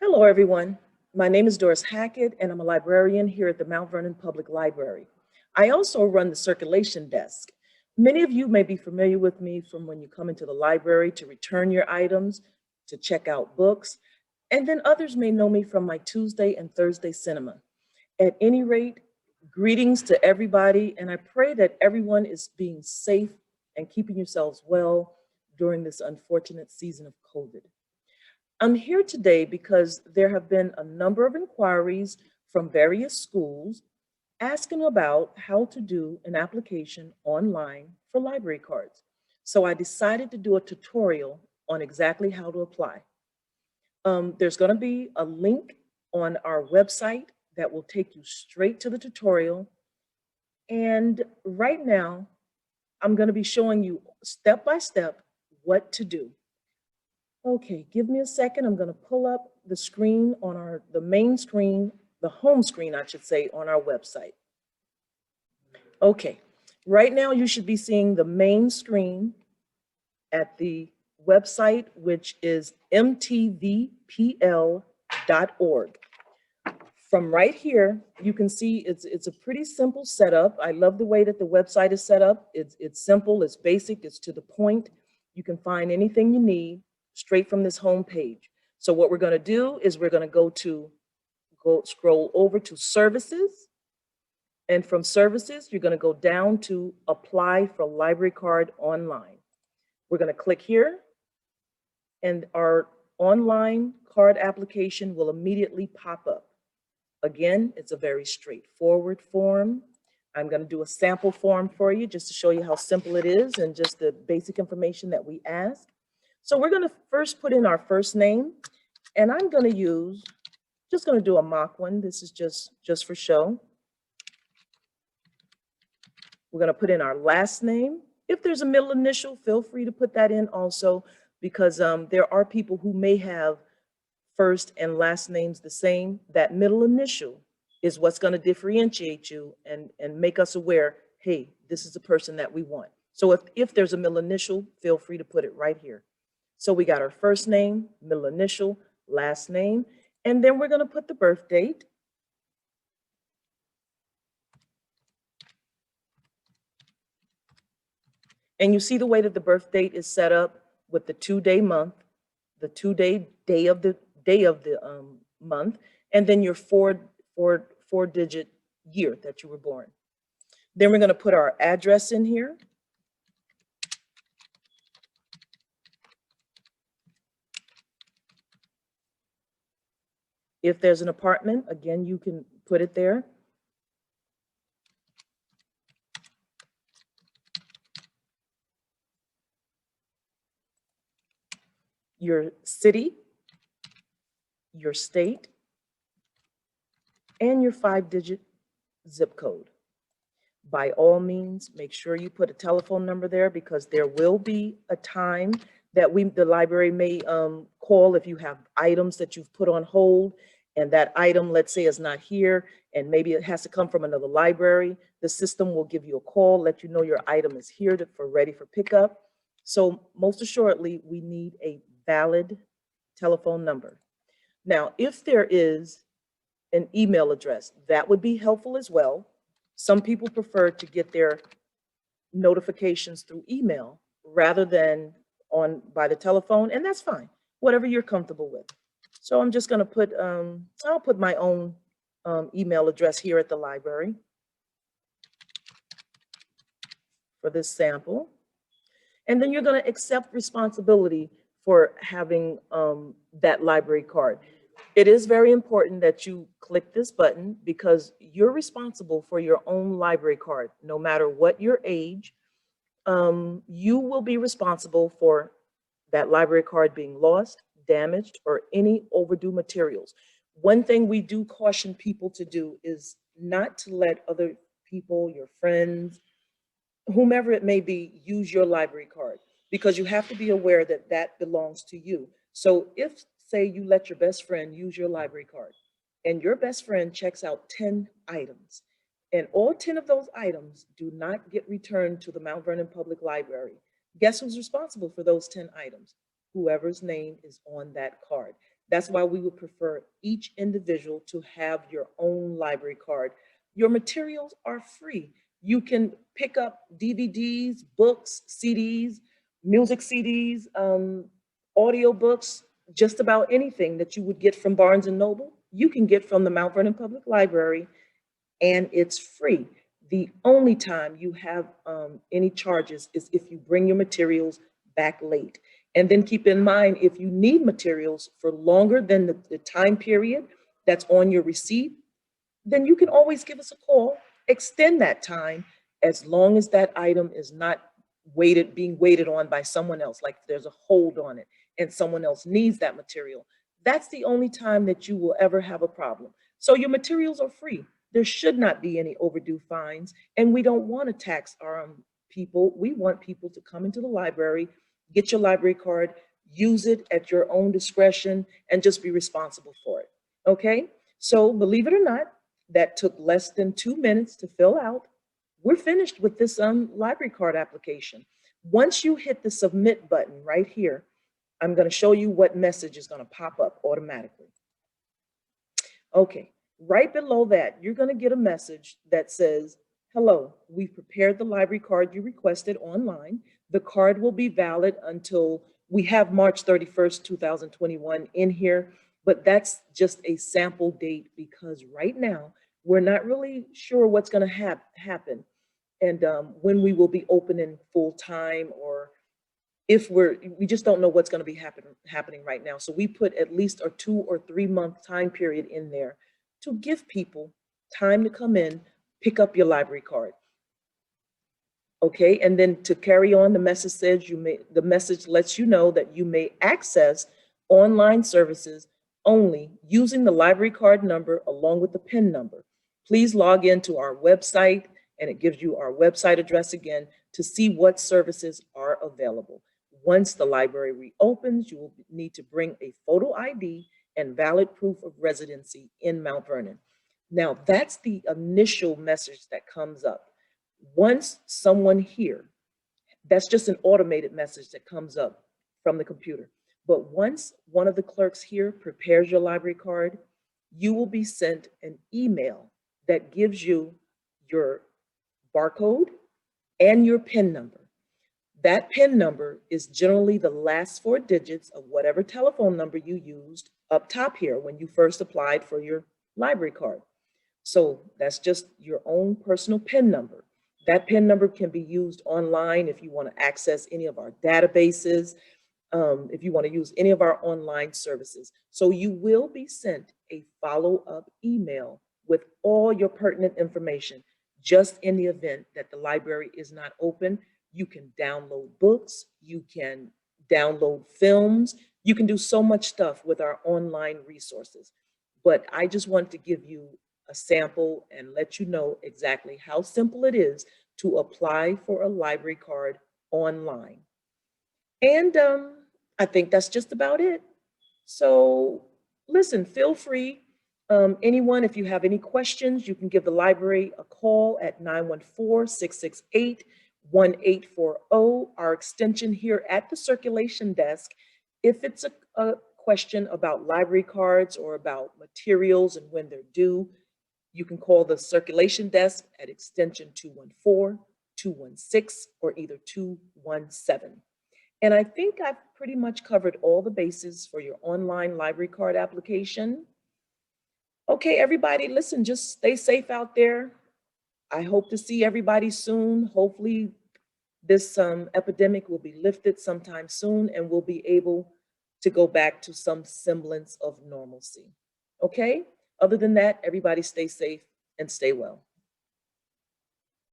Hello, everyone. My name is Doris Hackett, and I'm a librarian here at the Mount Vernon Public Library. I also run the circulation desk. Many of you may be familiar with me from when you come into the library to return your items, to check out books, and then others may know me from my Tuesday and Thursday cinema. At any rate, greetings to everybody, and I pray that everyone is being safe and keeping yourselves well during this unfortunate season of COVID. I'm here today because there have been a number of inquiries from various schools asking about how to do an application online for library cards. So I decided to do a tutorial on exactly how to apply. There's going to be a link on our website that will take you straight to the tutorial. And right now, I'm going to be showing you step by step what to do. Okay, give me a second. I'm going to pull up the screen on the main screen, the home screen, I should say, on our website. Okay, right now you should be seeing the main screen at the website, which is mtvpl.org. From right here, you can see it's a pretty simple setup. I love the way that the website is set up. It's simple, it's basic, it's to the point. You can find anything you need straight from this home page. So what we're going to do is we're going to scroll over to services. And from services, you're going to go down to apply for library card online. We're going to click here and our online card application will immediately pop up. Again, it's a very straightforward form. I'm going to do a sample form for you just to show you how simple it is and just the basic information that we ask. So we're going to first put in our first name, and I'm going to just going to do a mock one. This is just for show. We're going to put in our last name. If there's a middle initial, feel free to put that in also, because there are people who may have first and last names the same. That middle initial is what's going to differentiate you and make us aware, hey, this is the person that we want. So if there's a middle initial, feel free to put it right here. So we got our first name, middle initial, last name, and then we're going to put the birth date. And you see the way that the birth date is set up with the 2-day month, the 2-day day of the month, and then your four-digit year that you were born. Then we're going to put our address in here. If there's an apartment, again, you can put it there. Your city, your state, and your 5-digit zip code. By all means, make sure you put a telephone number there, because there will be a time that the library may call if you have items that you've put on hold, and that item, let's say, is not here, and maybe it has to come from another library. The system will give you a call, let you know your item is here ready for pickup. So most assuredly, we need a valid telephone number. Now, if there is an email address, that would be helpful as well. Some people prefer to get their notifications through email rather than by the telephone, and that's fine, whatever you're comfortable with. So I'm just going to put, I'll put my own email address here at the library for this sample. And then you're going to accept responsibility for having that library card. It is very important that you click this button, because you're responsible for your own library card. No matter what your age, you will be responsible for that library card being lost, damaged, or any overdue materials. One thing we do caution people to do is not to let other people, your friends, whomever it may be, use your library card, because you have to be aware that that belongs to you. So if, say, you let your best friend use your library card, and your best friend checks out 10 items, and all 10 of those items do not get returned to the Mount Vernon Public Library, guess who's responsible for those 10 items? Whoever's name is on that card. That's why we would prefer each individual to have your own library card. Your materials are free. You can pick up DVDs, books, CDs, music CDs, audio books, just about anything that you would get from Barnes and Noble, you can get from the Mount Vernon Public Library, and it's free. The only time you have any charges is if you bring your materials back late. And then keep in mind, if you need materials for longer than the time period that's on your receipt, then you can always give us a call, extend that time as long as that item is not being waited on by someone else, like there's a hold on it and someone else needs that material. That's the only time that you will ever have a problem. So your materials are free. There should not be any overdue fines, and we don't want to tax our people. We want people to come into the library, get your library card, use it at your own discretion, and just be responsible for it. Okay? So believe it or not, that took less than 2 minutes to fill out. We're finished with this library card application. Once you hit the submit button right here, I'm going to show you what message is going to pop up automatically. Okay, right below that, you're going to get a message that says, hello, we've prepared the library card you requested online. The card will be valid until we have March 31st, 2021 in here, but that's just a sample date because right now we're not really sure what's going to happen and when we will be opening full time, or if we just don't know what's going to be happening right now. So we put at least a 2 or 3 month time period in there to give people time to come in, pick up your library card. Okay, and then to carry on, the message says the message lets you know that you may access online services only using the library card number along with the PIN number. Please log into our website, and it gives you our website address again to see what services are available. Once the library reopens, you will need to bring a photo ID and valid proof of residency in Mount Vernon. Now, that's the initial message that comes up. Once someone here, that's just an automated message that comes up from the computer. But once one of the clerks here prepares your library card, you will be sent an email that gives you your barcode and your PIN number. That PIN number is generally the last 4 digits of whatever telephone number you used up top here when you first applied for your library card. So that's just your own personal PIN number. That PIN number can be used online if you want to access any of our databases, if you want to use any of our online services. So you will be sent a follow-up email with all your pertinent information. Just in the event that the library is not open, you can download books, you can download films, you can do so much stuff with our online resources. But I just want to give you a sample and let you know exactly how simple it is to apply for a library card online. And I think that's just about it. So listen, feel free. Anyone, if you have any questions, you can give the library a call at 914-668-1840, our extension here at the circulation desk. If it's a question about library cards or about materials and when they're due, you can call the circulation desk at extension 214, 216, or either 217. And I think I've pretty much covered all the bases for your online library card application. Okay, everybody, listen, just stay safe out there. I hope to see everybody soon. Hopefully this epidemic will be lifted sometime soon and we'll be able to go back to some semblance of normalcy. Okay? Other than that, everybody stay safe and stay well.